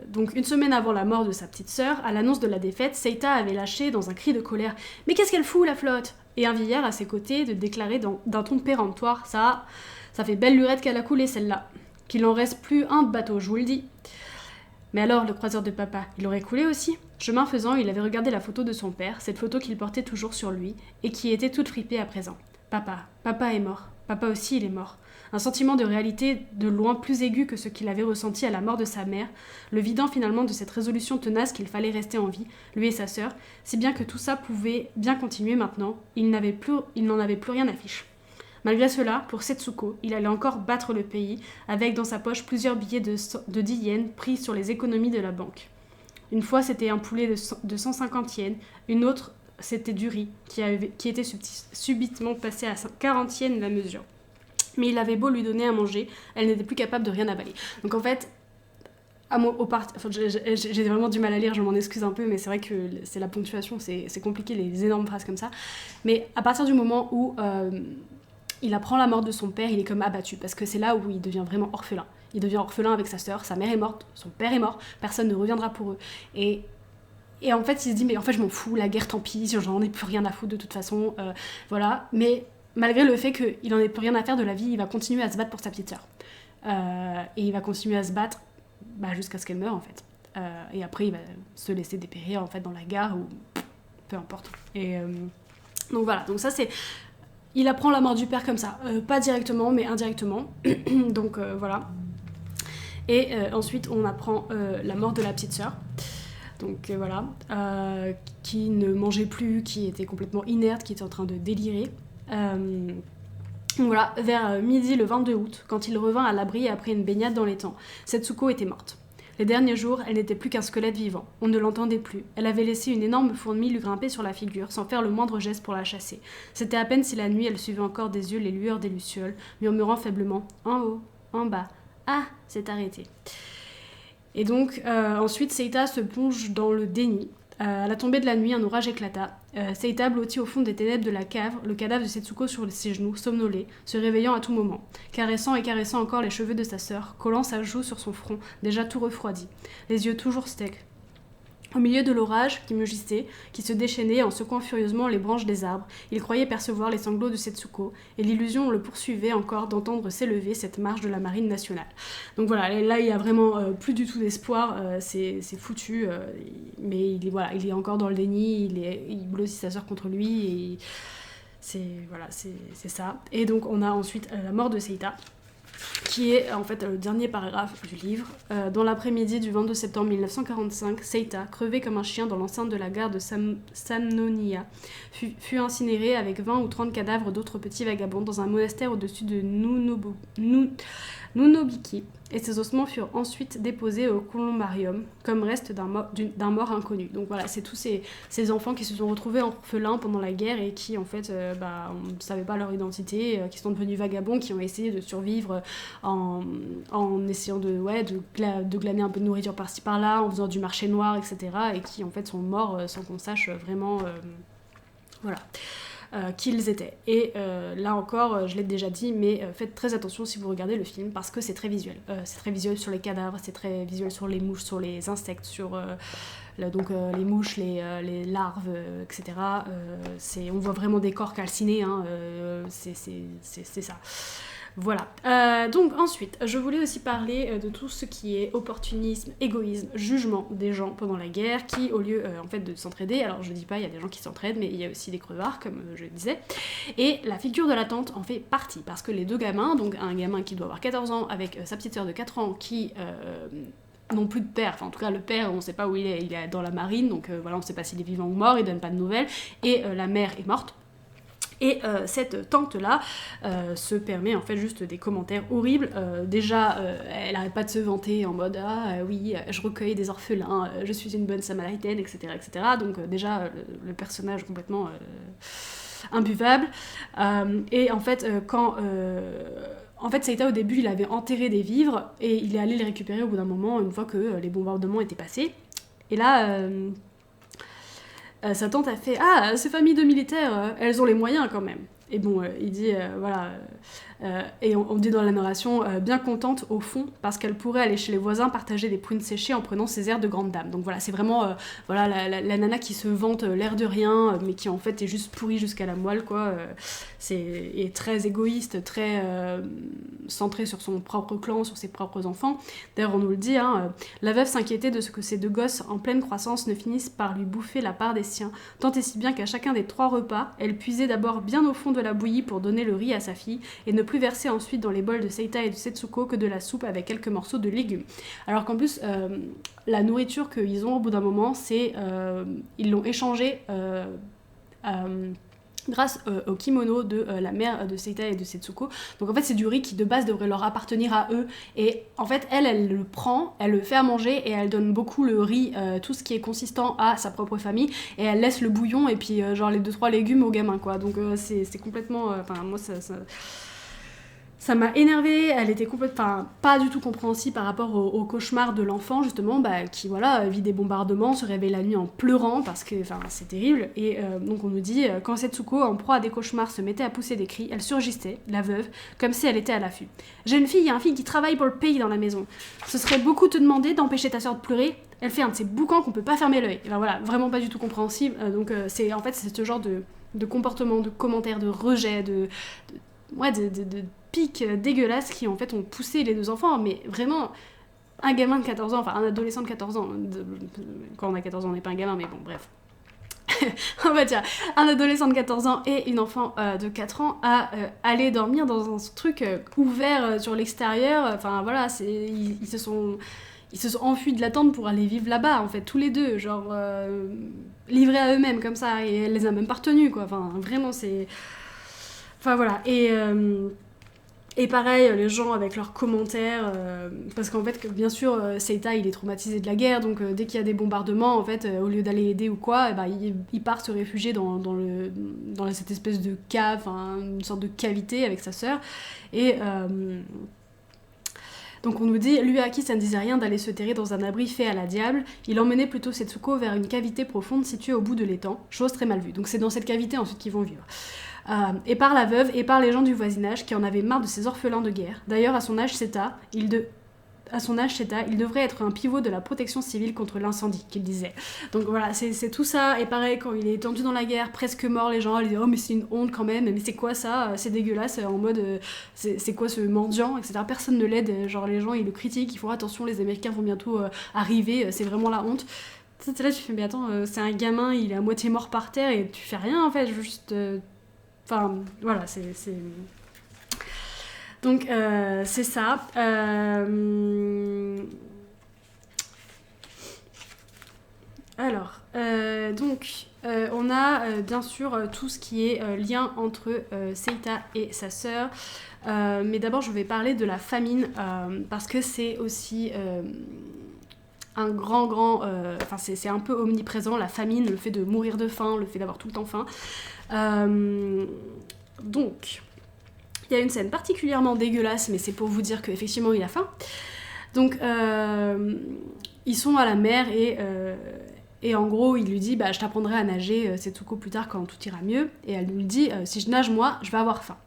Donc une semaine avant la mort de sa petite sœur, à l'annonce de la défaite, Seita avait lâché dans un cri de colère « Mais qu'est-ce qu'elle fout, la flotte ?» Et un vieillard à ses côtés de déclarer d'un ton péremptoire « Ça fait belle lurette qu'elle a coulé, celle-là. Qu'il en reste plus un de bateau, je vous le dis. » Mais alors, le croiseur de papa, il aurait coulé aussi ? Chemin faisant, il avait regardé la photo de son père, cette photo qu'il portait toujours sur lui, et qui était toute fripée à présent. Papa est mort. Papa aussi, il est mort. Un sentiment de réalité de loin plus aigu que ce qu'il avait ressenti à la mort de sa mère, le vidant finalement de cette résolution tenace qu'il fallait rester en vie, lui et sa sœur, si bien que tout ça pouvait bien continuer maintenant, il n'en avait plus rien à fiche. Malgré cela, pour Setsuko, il allait encore battre le pays, avec dans sa poche plusieurs billets de 10 yens pris sur les économies de la banque. Une fois, c'était un poulet de 150 yens, une autre, c'était du riz, qui était subitement passé à 40 yens la mesure. Mais il avait beau lui donner à manger, elle n'était plus capable de rien avaler. Donc en fait, j'ai vraiment du mal à lire, je m'en excuse un peu, mais c'est vrai que c'est la ponctuation, c'est compliqué, les énormes phrases comme ça. Mais à partir du moment où il apprend la mort de son père, il est comme abattu, parce que c'est là où il devient vraiment orphelin. Il devient orphelin avec sa sœur, sa mère est morte, son père est mort, personne ne reviendra pour eux. Et en fait, il se dit, mais en fait, je m'en fous, la guerre, tant pis, j'en ai plus rien à foutre de toute façon, voilà. Mais malgré le fait qu'il n'en ait plus rien à faire de la vie, il va continuer à se battre pour sa petite sœur. Et il va continuer à se battre jusqu'à ce qu'elle meure, en fait. Et après, il va se laisser dépérir, en fait, dans la gare, ou peu importe. Et donc voilà, donc ça, c'est... Il apprend la mort du père comme ça, pas directement, mais indirectement. Donc voilà. Et ensuite, on apprend la mort de la petite sœur. Donc voilà. Qui ne mangeait plus, qui était complètement inerte, qui était en train de délirer. Donc voilà, vers midi le 22 août, quand il revint à l'abri après une baignade dans l'étang, Setsuko était morte. Les derniers jours, elle n'était plus qu'un squelette vivant. On ne l'entendait plus. Elle avait laissé une énorme fourmi lui grimper sur la figure, sans faire le moindre geste pour la chasser. C'était à peine si la nuit, elle suivait encore des yeux les lueurs des lucioles, murmurant faiblement « En haut, en bas, ah, c'est arrêté !» Et donc, ensuite, Seita se plonge dans le déni. À la tombée de la nuit, un orage éclata. Seita blottit au fond des ténèbres de la cave, le cadavre de Setsuko sur ses genoux, somnolé, se réveillant à tout moment, caressant et caressant encore les cheveux de sa sœur, collant sa joue sur son front, déjà tout refroidi, les yeux toujours secs. Au milieu de l'orage qui mugissait, qui se déchaînait en secouant furieusement les branches des arbres, il croyait percevoir les sanglots de Setsuko, et l'illusion le poursuivait encore d'entendre s'élever cette marche de la marine nationale. Donc voilà, là il y a vraiment plus du tout d'espoir, c'est foutu, mais il est encore dans le déni, il boule aussi sa sœur contre lui, et c'est ça. Et donc on a ensuite la mort de Seita, qui est en fait le dernier paragraphe du livre. Dans l'après-midi du 22 septembre 1945, Seita, crevé comme un chien dans l'enceinte de la gare de Sannonia, fut incinéré avec 20 ou 30 cadavres d'autres petits vagabonds dans un monastère au-dessus de Nunobiki, et ses ossements furent ensuite déposés au columbarium comme reste d'un mort inconnu. Donc voilà, c'est tous ces enfants qui se sont retrouvés orphelins pendant la guerre et qui en fait on ne savait pas leur identité, qui sont devenus vagabonds, qui ont essayé de survivre en essayant de glaner un peu de nourriture par-ci par-là, en faisant du marché noir, etc. et qui en fait sont morts sans qu'on sache vraiment qui ils étaient. Et là encore, je l'ai déjà dit, mais faites très attention si vous regardez le film, parce que c'est très visuel. C'est très visuel sur les cadavres, c'est très visuel sur les mouches, sur les insectes, sur les mouches, les larves, etc. On voit vraiment des corps calcinés, c'est ça. Voilà. Donc ensuite, je voulais aussi parler de tout ce qui est opportunisme, égoïsme, jugement des gens pendant la guerre, qui au lieu en fait de s'entraider, alors je dis pas il y a des gens qui s'entraident, mais il y a aussi des crevards comme je le disais, et la figure de la tante en fait partie, parce que les deux gamins, donc un gamin qui doit avoir 14 ans avec sa petite sœur de 4 ans qui n'ont plus de père, enfin en tout cas le père on sait pas où il est dans la marine, donc voilà, on sait pas s'il est vivant ou mort, il donne pas de nouvelles, et la mère est morte. Et cette tante-là se permet en fait juste des commentaires horribles. Déjà, elle n'arrête pas de se vanter en mode « Ah oui, je recueille des orphelins, je suis une bonne samaritaine, etc. etc. » Donc déjà, le personnage complètement imbuvable. Et en fait, En fait, Seita, au début, il avait enterré des vivres et il est allé les récupérer au bout d'un moment, une fois que les bombardements étaient passés. Et là... sa tante a fait « Ah, ces familles de militaires, elles ont les moyens quand même ». Et bon, il dit, et on dit dans la narration, bien contente au fond, parce qu'elle pourrait aller chez les voisins partager des prunes séchées en prenant ses airs de grande dame. Donc voilà, c'est vraiment la nana qui se vante l'air de rien, mais qui en fait est juste pourrie jusqu'à la moelle, quoi. Est très égoïste, très centrée sur son propre clan, sur ses propres enfants. D'ailleurs, on nous le dit, la veuve s'inquiétait de ce que ces deux gosses en pleine croissance ne finissent par lui bouffer la part des siens, tant et si bien qu'à chacun des 3 repas, elle puisait d'abord bien au fond de la bouillie pour donner le riz à sa fille, et ne plus verser ensuite dans les bols de Seita et de Setsuko que de la soupe avec quelques morceaux de légumes. Alors qu'en plus, la nourriture qu'ils ont au bout d'un moment, ils l'ont échangée grâce au kimono de la mère de Seita et de Setsuko. Donc en fait c'est du riz qui de base devrait leur appartenir à eux, et en fait elle le prend, elle le fait à manger, et elle donne beaucoup le riz, tout ce qui est consistant à sa propre famille, et elle laisse le bouillon et puis genre les 2-3 légumes aux gamins, quoi. Donc c'est complètement... moi ça m'a énervée, elle était complètement, pas du tout compréhensible par rapport au cauchemar de l'enfant, justement, qui vit des bombardements, se réveille la nuit en pleurant, parce que c'est terrible. Et donc on nous dit, quand Setsuko, en proie à des cauchemars, se mettait à pousser des cris, elle surgissait, la veuve, comme si elle était à l'affût. J'ai une fille et un fils qui travaillent pour le pays dans la maison. Ce serait beaucoup te demander d'empêcher ta sœur de pleurer. Elle fait un de ces boucans qu'on peut pas fermer l'œil. Voilà, vraiment pas du tout compréhensible. Donc c'est ce genre de comportement, de commentaires, de rejet, de pics dégueulasses qui en fait ont poussé les deux enfants, mais vraiment un gamin de 14 ans, enfin un adolescent de 14 ans, quand on a 14 ans on n'est pas un gamin, mais bon bref, on va dire un adolescent de 14 ans et une enfant de 4 ans à aller dormir dans un truc ouvert sur l'extérieur, ils se sont enfuis de la tente pour aller vivre là-bas, en fait, tous les deux, genre livrés à eux-mêmes comme ça, et elle les a même pas retenus, quoi. Vraiment c'est... voilà, et pareil, les gens avec leurs commentaires, parce qu'en fait, bien sûr, Seita, il est traumatisé de la guerre, donc dès qu'il y a des bombardements, en fait, au lieu d'aller aider ou quoi, il part se réfugier dans cette espèce de cave, une sorte de cavité avec sa sœur, et... Donc on nous dit, lui à qui ça ne disait rien d'aller se terrer dans un abri fait à la diable, il emmenait plutôt Setsuko vers une cavité profonde située au bout de l'étang, chose très mal vue. Donc c'est dans cette cavité ensuite qu'ils vont vivre. Et par la veuve et par les gens du voisinage qui en avaient marre de ces orphelins de guerre. D'ailleurs à son âge Seita, à son âge, Seita, il devrait être un pivot de la protection civile contre l'incendie, qu'il disait. Donc voilà, c'est tout ça. Et pareil, quand il est tendu dans la guerre, presque mort, les gens ils disent oh mais c'est une honte quand même, mais c'est quoi ça, c'est dégueulasse, en mode c'est quoi ce mendiant, etc. Personne ne l'aide, genre les gens ils le critiquent, ils font attention, les Américains vont bientôt arriver, c'est vraiment la honte. Là tu fais mais attends, c'est un gamin, il est à moitié mort par terre et tu fais rien en fait, juste... Enfin voilà, c'est... Donc c'est ça. Alors, on a bien sûr tout ce qui est lien entre Seita et sa sœur. Mais d'abord, je vais parler de la famine parce que c'est aussi un grand... Enfin, c'est un peu omniprésent, la famine, le fait de mourir de faim, le fait d'avoir tout le temps faim. Donc... Il y a une scène particulièrement dégueulasse, mais c'est pour vous dire qu'effectivement il a faim. Donc ils sont à la mer et en gros il lui dit je t'apprendrai à nager Setsuko plus tard quand tout ira mieux. Et elle lui dit si je nage moi, je vais avoir faim.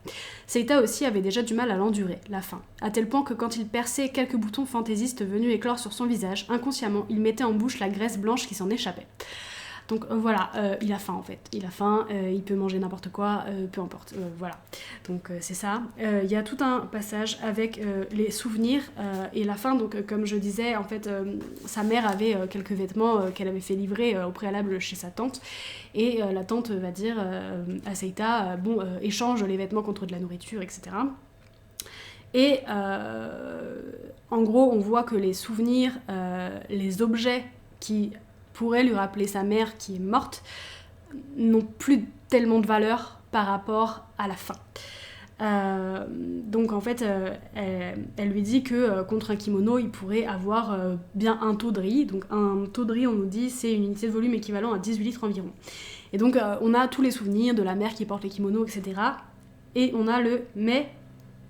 Seita aussi avait déjà du mal à l'endurer, la faim, à tel point que quand il perçait quelques boutons fantaisistes venus éclore sur son visage, inconsciemment il mettait en bouche la graisse blanche qui s'en échappait. Donc voilà, il a faim en fait, il a faim, il peut manger n'importe quoi, peu importe, voilà. Donc c'est ça. Il y a tout un passage avec les souvenirs et la faim, donc comme je disais, en fait, sa mère avait quelques vêtements qu'elle avait fait livrer au préalable chez sa tante, et la tante va dire à Seita, échange les vêtements contre de la nourriture, etc. Et en gros, on voit que les souvenirs, les objets qui pourrait lui rappeler sa mère qui est morte, n'ont plus tellement de valeur par rapport à la faim. Donc en fait, elle lui dit que contre un kimono, il pourrait avoir bien un taux de riz. Donc un taux de riz, on nous dit, c'est une unité de volume équivalent à 18 litres environ. Et donc on a tous les souvenirs de la mère qui porte les kimonos, etc. Et on a le mais...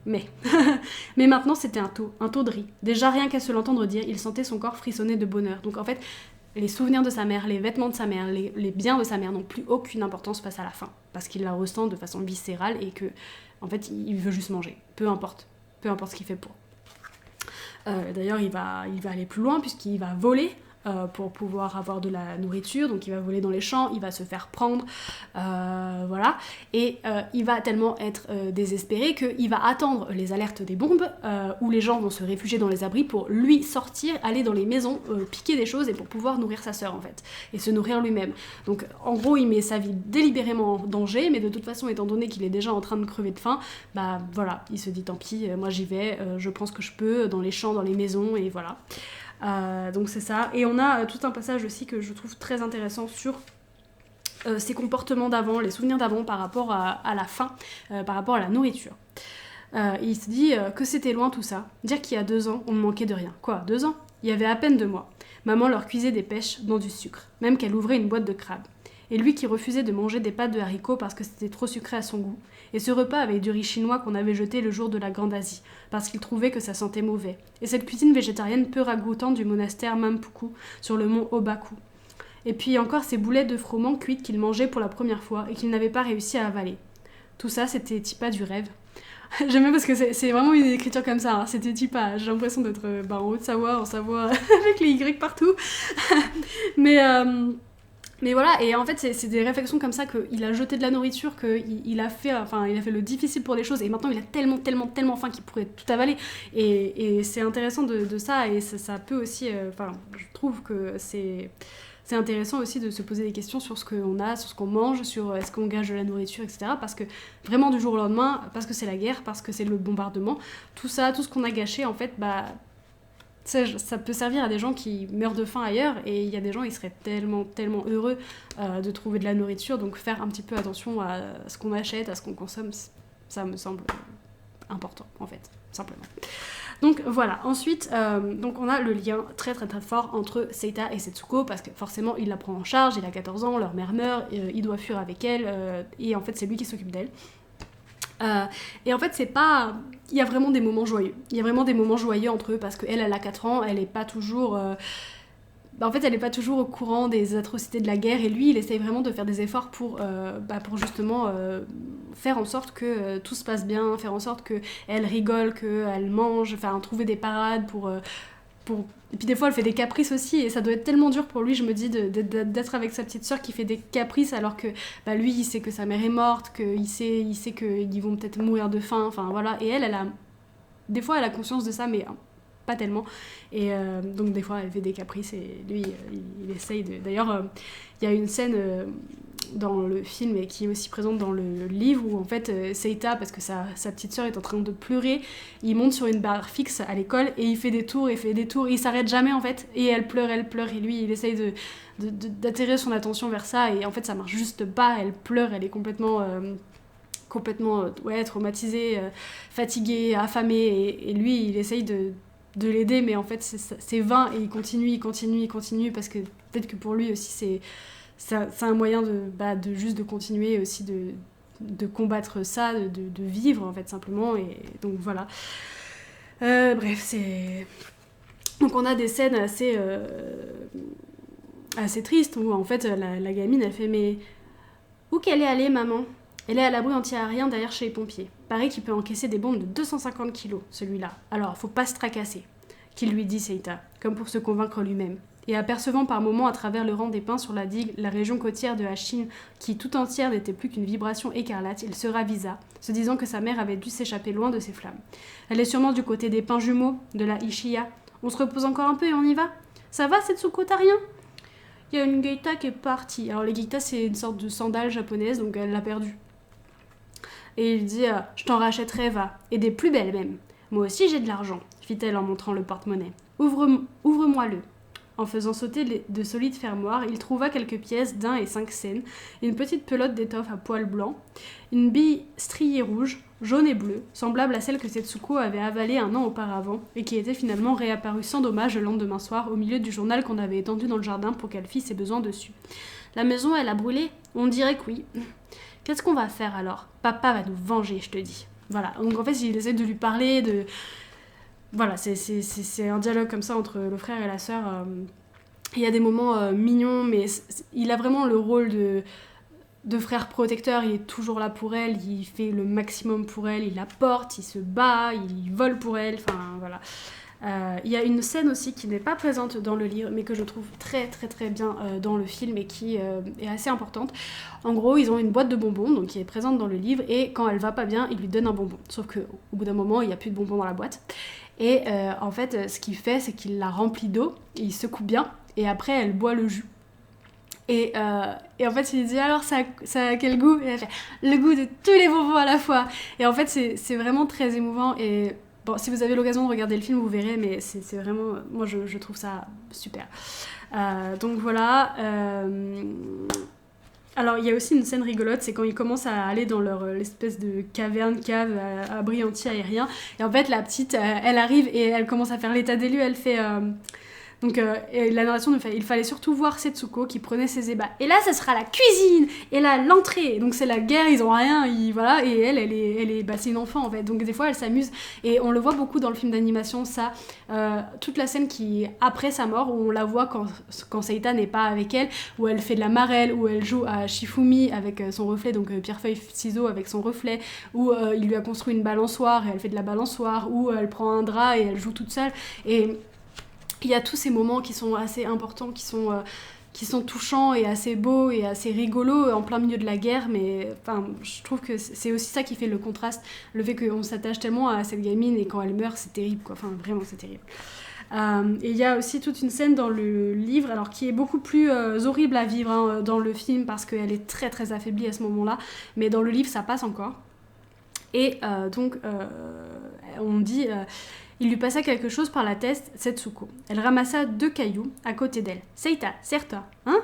Mais maintenant, c'était un taux de riz. Déjà, rien qu'à se l'entendre dire, il sentait son corps frissonner de bonheur. Donc en fait, les souvenirs de sa mère, les vêtements de sa mère, les biens de sa mère n'ont plus aucune importance face à la faim, parce qu'il la ressent de façon viscérale et que, en fait, il veut juste manger, peu importe ce qu'il fait pour. D'ailleurs, il va aller plus loin puisqu'il va voler pour pouvoir avoir de la nourriture, donc il va voler dans les champs, il va se faire prendre, voilà, et il va tellement être désespéré qu'il va attendre les alertes des bombes, où les gens vont se réfugier dans les abris pour lui sortir, aller dans les maisons, piquer des choses et pour pouvoir nourrir sa sœur en fait, et se nourrir lui-même. Donc en gros il met sa vie délibérément en danger, mais de toute façon étant donné qu'il est déjà en train de crever de faim, voilà, il se dit tant pis, moi j'y vais, je prends ce que je peux, dans les champs, dans les maisons, et voilà. Donc c'est ça, et on a tout un passage aussi que je trouve très intéressant sur ses comportements d'avant, les souvenirs d'avant par rapport à la faim, par rapport à la nourriture. Il se dit que c'était loin tout ça, dire qu'il y a 2 ans on ne manquait de rien. Quoi, 2 ans? Il y avait à peine 2 mois. Maman leur cuisait des pêches dans du sucre, même qu'elle ouvrait une boîte de crabes. Et lui qui refusait de manger des pâtes de haricots parce que c'était trop sucré à son goût. Et ce repas avec du riz chinois qu'on avait jeté le jour de la Grande Asie, parce qu'il trouvait que ça sentait mauvais. Et cette cuisine végétarienne peu ragoûtante du monastère Mampuku, sur le mont Obaku. Et puis encore ces boulettes de froment cuites qu'il mangeait pour la première fois et qu'il n'avait pas réussi à avaler. Tout ça, c'était pas du rêve. J'aime bien parce que c'est vraiment une écriture comme ça, hein. C'était Tipa, j'ai l'impression d'être en Haute-Savoie, en Savoie, avec les Y partout. Mais voilà, et en fait, c'est des réflexions comme ça qu'il a jeté de la nourriture, qu'il a fait le difficile pour des choses, et maintenant il a tellement faim qu'il pourrait tout avaler. Et c'est intéressant de ça, et ça peut aussi... je trouve que c'est intéressant aussi de se poser des questions sur ce qu'on a, sur ce qu'on mange, sur est-ce qu'on gâche de la nourriture, etc. Parce que vraiment du jour au lendemain, parce que c'est la guerre, parce que c'est le bombardement, tout ça, tout ce qu'on a gâché, en fait, ça peut servir à des gens qui meurent de faim ailleurs, et il y a des gens qui seraient tellement heureux de trouver de la nourriture, donc faire un petit peu attention à ce qu'on achète, à ce qu'on consomme, ça me semble important, en fait, simplement. Donc voilà, ensuite, donc on a le lien très fort entre Seita et Setsuko, parce que forcément il la prend en charge, il a 14 ans, leur mère meurt, il doit fuir avec elle, et en fait c'est lui qui s'occupe d'elle. Et en fait c'est pas... Il y a vraiment des moments joyeux. Il y a vraiment des moments joyeux entre eux, parce qu'elle a 4 ans, elle est pas toujours... en fait, elle n'est pas toujours au courant des atrocités de la guerre, et lui, il essaye vraiment de faire des efforts pour justement faire en sorte que tout se passe bien, faire en sorte qu'elle rigole, qu'elle mange, enfin, trouver des parades pour... Et puis des fois, elle fait des caprices aussi, et ça doit être tellement dur pour lui, je me dis, d'être avec sa petite sœur qui fait des caprices, alors que lui, il sait que sa mère est morte, qu'il sait qu'ils vont peut-être mourir de faim, enfin voilà. Et elle a... Des fois, elle a conscience de ça, mais pas tellement. Et donc des fois, elle fait des caprices, et lui, il essaye de... D'ailleurs, il y a une scène dans le film, et qui est aussi présente dans le livre, où en fait, Seita, parce que sa petite sœur est en train de pleurer, il monte sur une barre fixe à l'école, et il fait des tours, et il s'arrête jamais en fait, et elle pleure, et lui, il essaye d'attirer son attention vers ça, et en fait, ça marche juste pas, elle pleure, elle est complètement traumatisée, fatiguée, affamée, et lui, il essaye de l'aider, mais en fait, c'est vain, et il continue, parce que peut-être que pour lui aussi, c'est un moyen de juste de continuer aussi de combattre ça, de vivre en fait simplement, et donc voilà. Bref, c'est... Donc on a des scènes assez tristes, où en fait la gamine elle fait mais où qu'elle est allée maman? Elle est à l'abri anti-aérien derrière chez les pompiers. Paraît qu'il peut encaisser des bombes de 250 kilos, celui-là. Alors faut pas se tracasser, qu'il lui dit Seita, comme pour se convaincre lui-même. Et apercevant par moments à travers le rang des pins sur la digue la région côtière de Hachine, qui tout entière n'était plus qu'une vibration écarlate, il se ravisa, se disant que sa mère avait dû s'échapper loin de ces flammes. Elle est sûrement du côté des pins jumeaux, de la Ishiya. On se repose encore un peu et on y va? Ça va, Setsuko, t'as rien? Il y a une geita qui est partie. Alors les geitas, c'est une sorte de sandale japonaise, donc elle l'a perdue. Et il dit je t'en rachèterai, va. Et des plus belles même. Moi aussi j'ai de l'argent, fit-elle en montrant le porte-monnaie. Ouvre-moi-le. En faisant sauter de solides fermoirs, il trouva quelques pièces d'1 et 5 cents, une petite pelote d'étoffe à poils blancs, une bille striée rouge, jaune et bleue, semblable à celle que Setsuko avait avalée un an auparavant, et qui était finalement réapparue sans dommage le lendemain soir au milieu du journal qu'on avait étendu dans le jardin pour qu'elle fît ses besoins dessus. La maison, elle a brûlé? On dirait que oui. Qu'est-ce qu'on va faire alors? Papa va nous venger, je te dis. Voilà, donc en fait, il essaie de lui parler de... Voilà, c'est un dialogue comme ça entre le frère et la sœur. Il y a des moments mignons, mais il a vraiment le rôle de frère protecteur. Il est toujours là pour elle, il fait le maximum pour elle, il la porte, il se bat, il vole pour elle, enfin voilà. Il y a une scène aussi qui n'est pas présente dans le livre, mais que je trouve très très très bien dans le film, et qui est assez importante. En gros, ils ont une boîte de bonbons, donc qui est présente dans le livre, et quand elle va pas bien, ils lui donnent un bonbon. Sauf qu'au bout d'un moment, il n'y a plus de bonbons dans la boîte. Et en fait, ce qu'il fait, c'est qu'il la remplit d'eau, il secoue bien, et après, elle boit le jus. Et en fait, il dit alors ça a quel goût? Et elle fait le goût de tous les bonbons à la fois. Et en fait, c'est vraiment très émouvant. Et bon, si vous avez l'occasion de regarder le film, vous verrez, mais c'est vraiment... Moi, je trouve ça super. Donc voilà. Alors, il y a aussi une scène rigolote, c'est quand ils commencent à aller dans l'espèce de cave abri anti-aérien. Et en fait, la petite, elle arrive et elle commence à faire l'état des lieux. Elle fait... Donc, et la narration nous fait, il fallait surtout voir Setsuko qui prenait ses ébats. Et là, ça sera la cuisine. Et là, l'entrée. Donc, c'est la guerre, ils ont rien. Voilà. Et elle est c'est une enfant en fait. Donc, des fois, elle s'amuse. Et on le voit beaucoup dans le film d'animation, ça. Toute la scène qui, après sa mort, où on la voit quand Seita n'est pas avec elle, où elle fait de la marelle, où elle joue à Shifumi avec son reflet, donc pierre-feuille-ciseaux avec son reflet, où il lui a construit une balançoire et elle fait de la balançoire, où elle prend un drap et elle joue toute seule. Et il y a tous ces moments qui sont assez importants, qui sont touchants et assez beaux et assez rigolos en plein milieu de la guerre, mais enfin, je trouve que c'est aussi ça qui fait le contraste, le fait qu'on s'attache tellement à cette gamine, et quand elle meurt, c'est terrible, quoi. Enfin, vraiment, c'est terrible. Et il y a aussi toute une scène dans le livre, alors qui est beaucoup plus horrible à vivre dans le film, parce qu'elle est très très affaiblie à ce moment-là, mais dans le livre, ça passe encore. Et donc, on dit... il lui passa quelque chose par la tête, Setsuko. Elle ramassa 2 cailloux à côté d'elle. « Seita, serre-toi, hein?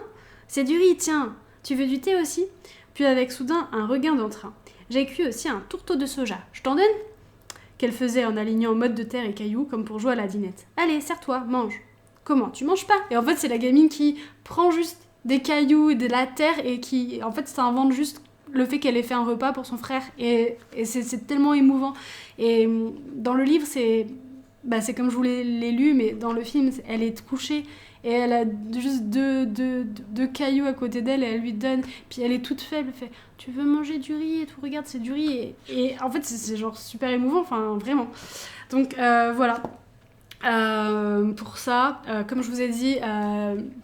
C'est du riz, tiens. Tu veux du thé aussi ?» Puis avec soudain un regain d'entrain. « J'ai cuit aussi un tourteau de soja. Je t'en donne ?» Qu'elle faisait en alignant mode de terre et cailloux comme pour jouer à la dinette. « Allez, serre-toi, mange. » « Comment? Tu manges pas ?» Et en fait, c'est la gamine qui prend juste des cailloux et de la terre, et qui, en fait, ça invente juste le fait qu'elle ait fait un repas pour son frère, et c'est tellement émouvant. Et dans le livre, c'est bah, c'est comme je vous l'ai lu, mais dans le film, elle est couchée et elle a juste deux cailloux à côté d'elle et elle lui donne, puis elle est toute faible, elle fait tu veux manger du riz et tout, regarde c'est du riz et en fait c'est genre super émouvant, enfin vraiment. Donc voilà. Pour ça, comme je vous ai dit,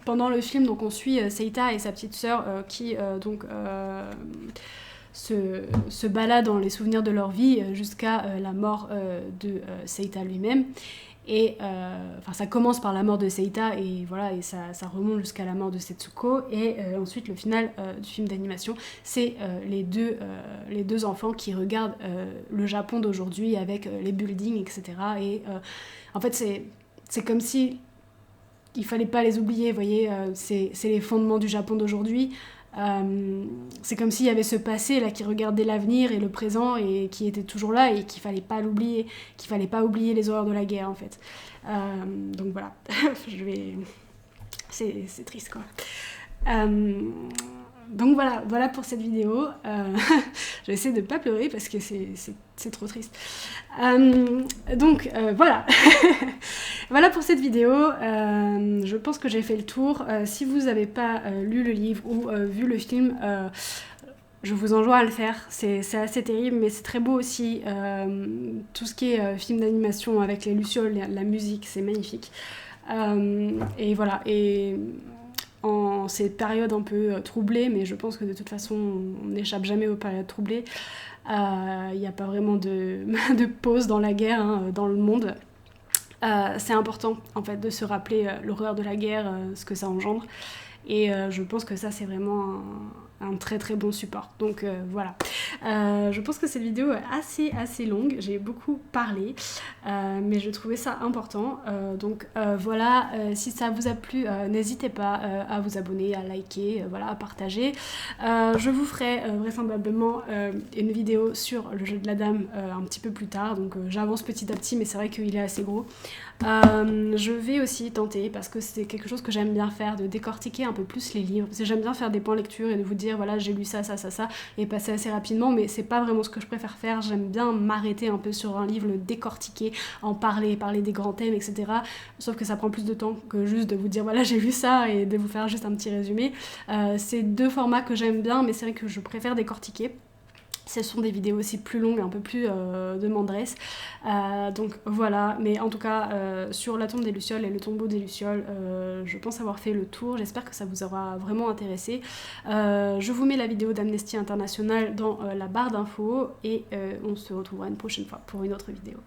pendant le film, donc on suit Seita et sa petite sœur qui se baladent dans les souvenirs de leur vie jusqu'à la mort de Seita lui-même. Et ça commence par la mort de Seita et voilà, et ça remonte jusqu'à la mort de Setsuko. Et ensuite, le final du film d'animation, c'est les deux enfants qui regardent le Japon d'aujourd'hui avec les buildings, etc. Et en fait, c'est comme si il fallait pas les oublier, vous voyez, c'est les fondements du Japon d'aujourd'hui. C'est comme s'il y avait ce passé là qui regardait l'avenir et le présent et qui était toujours là et qu'il fallait pas l'oublier, qu'il fallait pas oublier les horreurs de la guerre en fait. Donc voilà, c'est triste quoi. Donc voilà pour cette vidéo. Je vais essayer de pas pleurer parce que c'est trop triste. Voilà. Voilà pour cette vidéo. Je pense que j'ai fait le tour. Si vous n'avez pas lu le livre ou vu le film, je vous enjoins à le faire. C'est assez terrible, mais c'est très beau aussi. Tout ce qui est film d'animation avec les lucioles, la musique, c'est magnifique. Et voilà. Et en ces périodes un peu troublées, mais je pense que de toute façon on n'échappe jamais aux périodes troublées. Il n'y a pas vraiment de pause dans la guerre, hein, dans le monde. C'est important en fait de se rappeler l'horreur de la guerre, ce que ça engendre. Et je pense que ça c'est vraiment un très très bon support. Donc voilà. Je pense que cette vidéo est assez longue, j'ai beaucoup parlé, mais je trouvais ça important. Voilà, si ça vous a plu, n'hésitez pas à vous abonner, à liker, voilà, à partager. Je vous ferai vraisemblablement une vidéo sur le jeu de la dame un petit peu plus tard, donc j'avance petit à petit, mais c'est vrai qu'il est assez gros. Je vais aussi tenter, parce que c'est quelque chose que j'aime bien faire, de décortiquer un peu plus les livres, parce que j'aime bien faire des points lecture et de vous dire voilà j'ai lu ça, et passer assez rapidement, mais c'est pas vraiment ce que je préfère faire. J'aime bien m'arrêter un peu sur un livre, le décortiquer, en parler des grands thèmes, etc. Sauf que ça prend plus de temps que juste de vous dire voilà j'ai lu ça et de vous faire juste un petit résumé. C'est deux formats que j'aime bien, mais c'est vrai que je préfère décortiquer. Ce sont des vidéos aussi plus longues, un peu plus demanderesses. Donc voilà, mais en tout cas, sur la tombe des Lucioles et le tombeau des Lucioles, je pense avoir fait le tour. J'espère que ça vous aura vraiment intéressé. Je vous mets la vidéo d'Amnesty International dans la barre d'infos et on se retrouvera une prochaine fois pour une autre vidéo.